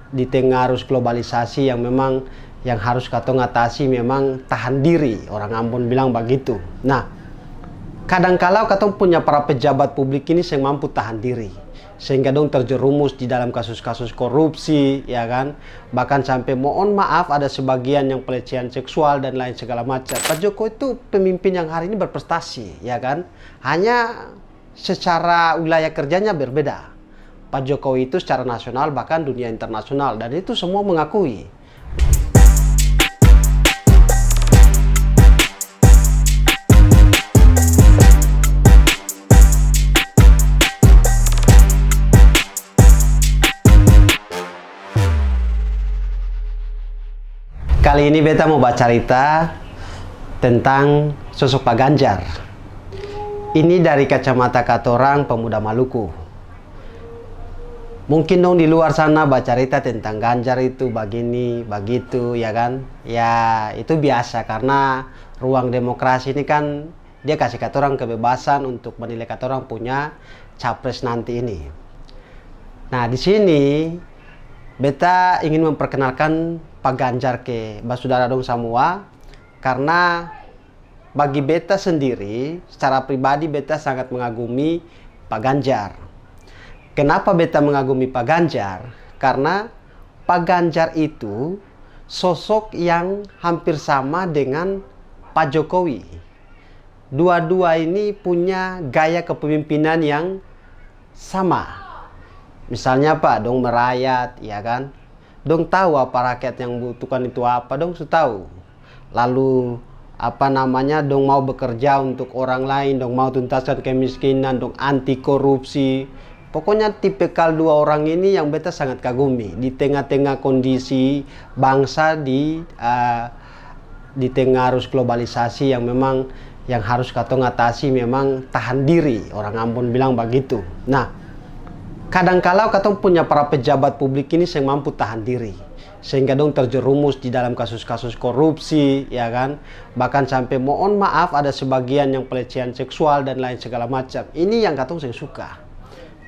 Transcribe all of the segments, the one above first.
di tengah arus globalisasi yang memang yang harus katong atasi memang tahan diri, orang Ambon bilang begitu. Nah, kadangkala katong punya para pejabat publik ini yang mampu tahan diri, sehingga dong terjerumus di dalam kasus-kasus korupsi, ya kan? Bahkan sampai mohon maaf ada sebagian yang pelecehan seksual dan lain segala macam. Pak Jokowi itu pemimpin yang hari ini berprestasi, ya kan? Hanya secara wilayah kerjanya berbeda. Pak Jokowi itu secara nasional bahkan dunia internasional, dan itu semua mengakui. Kali ini beta mau baca cerita tentang sosok Pak Ganjar. Ini dari kacamata katorang pemuda Maluku. Mungkin dong di luar sana baca cerita tentang Ganjar itu begini, begitu, ya kan? Ya itu biasa karena ruang demokrasi ini kan dia kasih katorang kebebasan untuk menilai katorang punya capres nanti ini. Nah di sini beta ingin memperkenalkan Pak Ganjar ke basudara dong semua, karena bagi beta sendiri secara pribadi beta sangat mengagumi Pak Ganjar. Kenapa beta mengagumi Pak Ganjar? Karena Pak Ganjar itu sosok yang hampir sama dengan Pak Jokowi. Dua-dua ini punya gaya kepemimpinan yang sama. Misalnya apa? Dong merayat, ya kan? Dong tahu apa rakyat yang butuhkan itu apa, dong sudah tahu. Lalu apa namanya, dong mau bekerja untuk orang lain, dong mau tuntaskan kemiskinan, dong anti korupsi. Pokoknya tipikal dua orang ini yang beta sangat kagumi di tengah-tengah kondisi bangsa di tengah arus globalisasi yang memang yang harus katong atasi memang tahan diri, orang Ambon bilang begitu. Nah, kadangkala katong punya para pejabat publik ini yang mampu tahan diri, sehingga dong terjerumus di dalam kasus-kasus korupsi, ya kan? Bahkan sampai mohon maaf ada sebagian yang pelecehan seksual dan lain segala macam. Ini yang katong saya suka.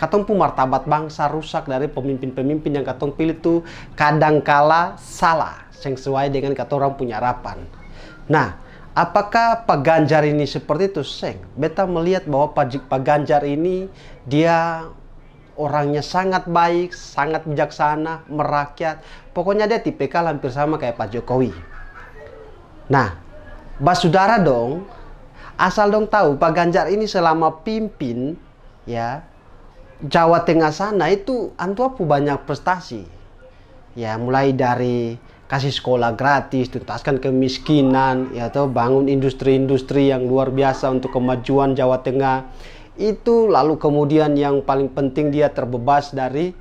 Katong pun martabat bangsa rusak dari pemimpin-pemimpin yang katong pilih tuh kadangkala salah, sesuai dengan katong punya harapan. Nah, apakah Pak Ganjar ini seperti itu? Beta melihat bahwa Pak Ganjar ini dia orangnya sangat baik, sangat bijaksana, merakyat. Pokoknya dia tipikal hampir sama kayak Pak Jokowi. Nah, basudara dong, asal dong tahu Pak Ganjar ini selama pimpin ya Jawa Tengah sana itu antuapu banyak prestasi. Ya, mulai dari kasih sekolah gratis, tuntaskan kemiskinan, ya atau bangun industri-industri yang luar biasa untuk kemajuan Jawa Tengah. Itu lalu kemudian yang paling penting dia terbebas dari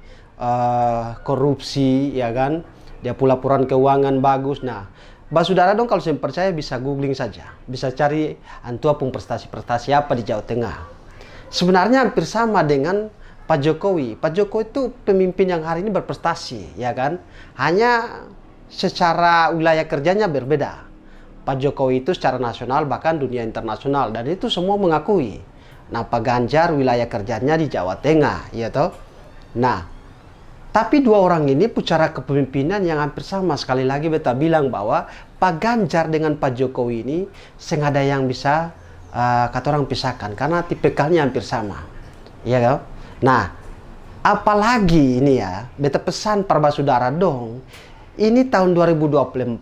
korupsi, ya kan? Dia pelaporan keuangan bagus. Nah, basudara dong kalau saya percaya bisa googling saja, bisa cari antuapung prestasi-prestasi apa di Jawa Tengah. Sebenarnya hampir sama dengan Pak Jokowi. Pak Jokowi itu pemimpin yang hari ini berprestasi, ya kan? Hanya secara wilayah kerjanya berbeda. Pak Jokowi itu secara nasional bahkan dunia internasional, dan itu semua mengakui. Nah, Pak Ganjar wilayah kerjanya di Jawa Tengah, ya toh. Nah, tapi dua orang ini punya cara kepemimpinan yang hampir sama. Sekali lagi beta bilang bahwa Pak Ganjar dengan Pak Jokowi ini sengaja yang bisa kata orang pisahkan karena tipikalnya hampir sama, ya toh. Nah, apalagi ini ya, beta pesan para basudara dong. Ini tahun 2024.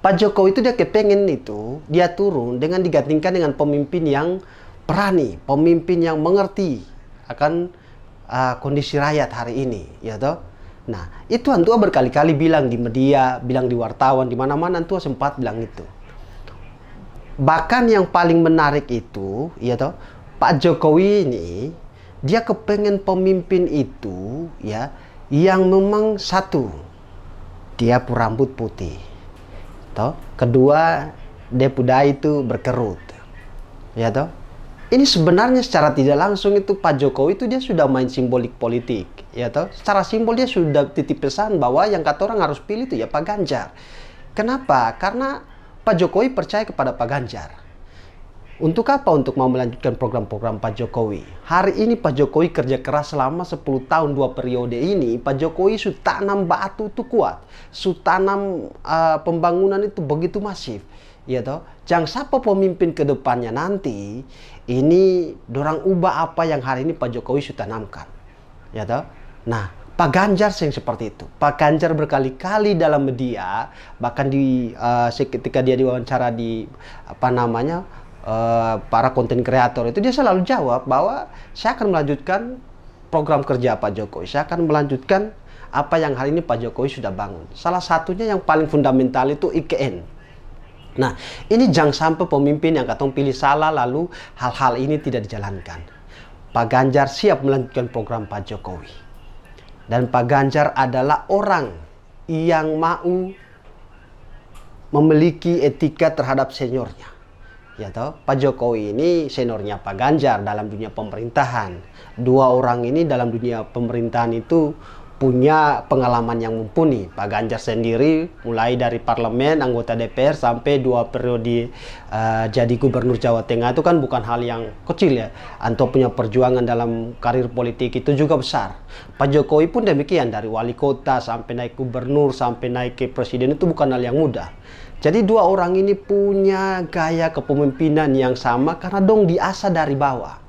Pak Jokowi itu dia kepengen itu, dia turun dengan digantikan dengan pemimpin yang berani, pemimpin yang mengerti akan kondisi rakyat hari ini, ya toh. Nah, itu Antua berkali-kali bilang di media, bilang di wartawan, di mana-mana Antua sempat bilang itu. Bahkan yang paling menarik itu, ya toh, Pak Jokowi ini dia kepengen pemimpin itu, ya, yang memang satu, dia rambut putih, toh. Kedua, dia pudai itu berkerut, ya toh. Ini sebenarnya secara tidak langsung itu Pak Jokowi itu dia sudah main simbolik politik, ya toh. Secara simbol dia sudah titip pesan bahwa yang kata orang harus pilih itu ya Pak Ganjar. Kenapa? Karena Pak Jokowi percaya kepada Pak Ganjar. Untuk apa? Untuk mau melanjutkan program-program Pak Jokowi. Hari ini Pak Jokowi kerja keras selama 10 tahun 2 periode ini. Pak Jokowi sudah tanam batu itu kuat. Sudah tanam pembangunan itu begitu masif. Ya toh? Jangan siapa pemimpin ke depannya nanti, ini dorang ubah apa yang hari ini Pak Jokowi sudah tanamkan. Ya toh? Nah, Pak Ganjar yang seperti itu. Pak Ganjar berkali-kali dalam media, bahkan ketika dia diwawancara di para konten kreator itu, dia selalu jawab bahwa saya akan melanjutkan program kerja Pak Jokowi. Saya akan melanjutkan apa yang hari ini Pak Jokowi sudah bangun. Salah satunya yang paling fundamental itu IKN. Nah, ini jangan sampai pemimpin yang katong pilih salah lalu hal-hal ini tidak dijalankan. Pak Ganjar siap melanjutkan program Pak Jokowi. Dan Pak Ganjar adalah orang yang mau memiliki etika terhadap seniornya. Ya toh, Pak Jokowi ini seniornya Pak Ganjar dalam dunia pemerintahan. Dua orang ini dalam dunia pemerintahan itu punya pengalaman yang mumpuni. Pak Ganjar sendiri mulai dari parlemen, anggota DPR sampai 2 periode jadi gubernur Jawa Tengah itu kan bukan hal yang kecil ya. Anto punya perjuangan dalam karir politik itu juga besar. Pak Jokowi pun demikian, dari wali kota sampai naik gubernur sampai naik ke presiden itu bukan hal yang mudah. Jadi dua orang ini punya gaya kepemimpinan yang sama karena dong diasah dari bawah.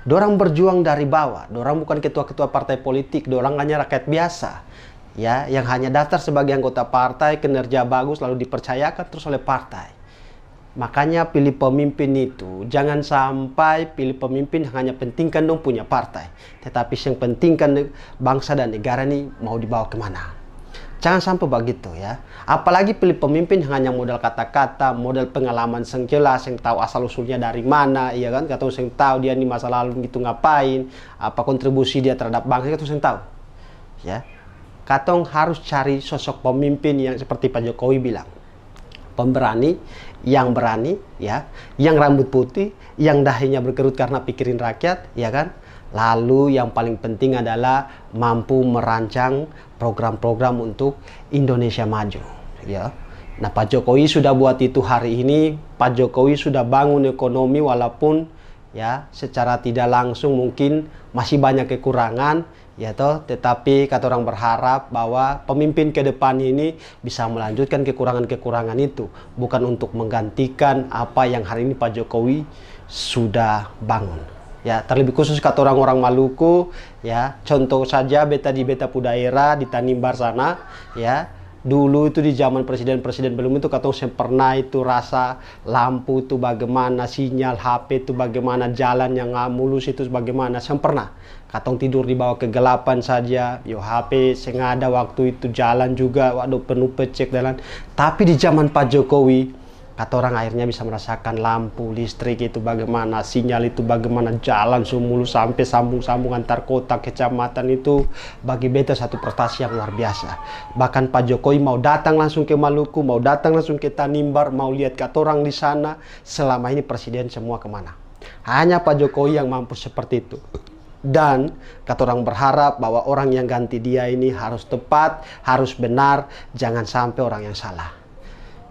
Dorang berjuang dari bawah. Dorang bukan ketua-ketua partai politik, dorang hanya rakyat biasa. Ya, yang hanya daftar sebagai anggota partai, kinerja bagus lalu dipercayakan terus oleh partai. Makanya pilih pemimpin itu jangan sampai pilih pemimpin hanya pentingkan dong punya partai, tetapi yang pentingkan bangsa dan negara ini mau dibawa kemana. Jangan sampai begitu ya. Apalagi pilih pemimpin hanya modal kata-kata, modal pengalaman yang jelas, yang tahu asal usulnya dari mana, iya kan? Katong yang tahu dia ini masa lalu gitu ngapain, apa kontribusi dia terhadap bangsa, katong yang tahu. Ya. Katong harus cari sosok pemimpin yang seperti Pak Jokowi bilang. Pemberani, yang berani, ya, yang rambut putih, yang dahinya berkerut karena pikirin rakyat, ya kan? Lalu yang paling penting adalah mampu merancang program-program untuk Indonesia maju, ya. Nah, Pak Jokowi sudah buat itu hari ini. Pak Jokowi sudah bangun ekonomi walaupun ya secara tidak langsung mungkin masih banyak kekurangan, ya toh, tetapi kata orang berharap bahwa pemimpin ke depan ini bisa melanjutkan kekurangan-kekurangan itu, bukan untuk menggantikan apa yang hari ini Pak Jokowi sudah bangun. Ya, terlebih khusus kata orang-orang Maluku, ya, contoh saja beta di beta pu daerah di Tanimbar sana, ya, dulu itu di zaman presiden-presiden belum itu katong saya pernah itu rasa lampu itu bagaimana, sinyal HP itu bagaimana, jalan yang mulus itu bagaimana, saya pernah. Katong tidur di bawah kegelapan saja, yo HP sengaja waktu itu jalan juga, waduh penuh pecek jalan. Tapi di zaman Pak Jokowi, kata orang akhirnya bisa merasakan lampu, listrik itu bagaimana, sinyal itu bagaimana, jalan semulu sampai sambung-sambung antar kota, kecamatan itu bagi beta satu prestasi yang luar biasa. Bahkan Pak Jokowi mau datang langsung ke Maluku, mau datang langsung ke Tanimbar, mau lihat kata orang di sana, selama ini presiden semua kemana. Hanya Pak Jokowi yang mampu seperti itu. Dan kata orang berharap bahwa orang yang ganti dia ini harus tepat, harus benar, jangan sampai orang yang salah.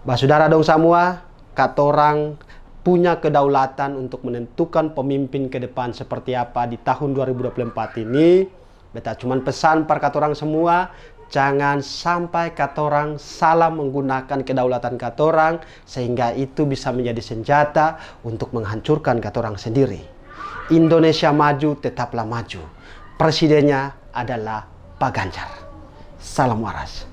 Saudara dong semua, kata orang punya kedaulatan untuk menentukan pemimpin ke depan seperti apa di tahun 2024 ini. Beta cuman pesan para kata orang semua, jangan sampai kata orang salah menggunakan kedaulatan kata orang sehingga itu bisa menjadi senjata untuk menghancurkan kata orang sendiri. Indonesia maju, tetaplah maju. Presidennya adalah Pak Ganjar. Salam waras.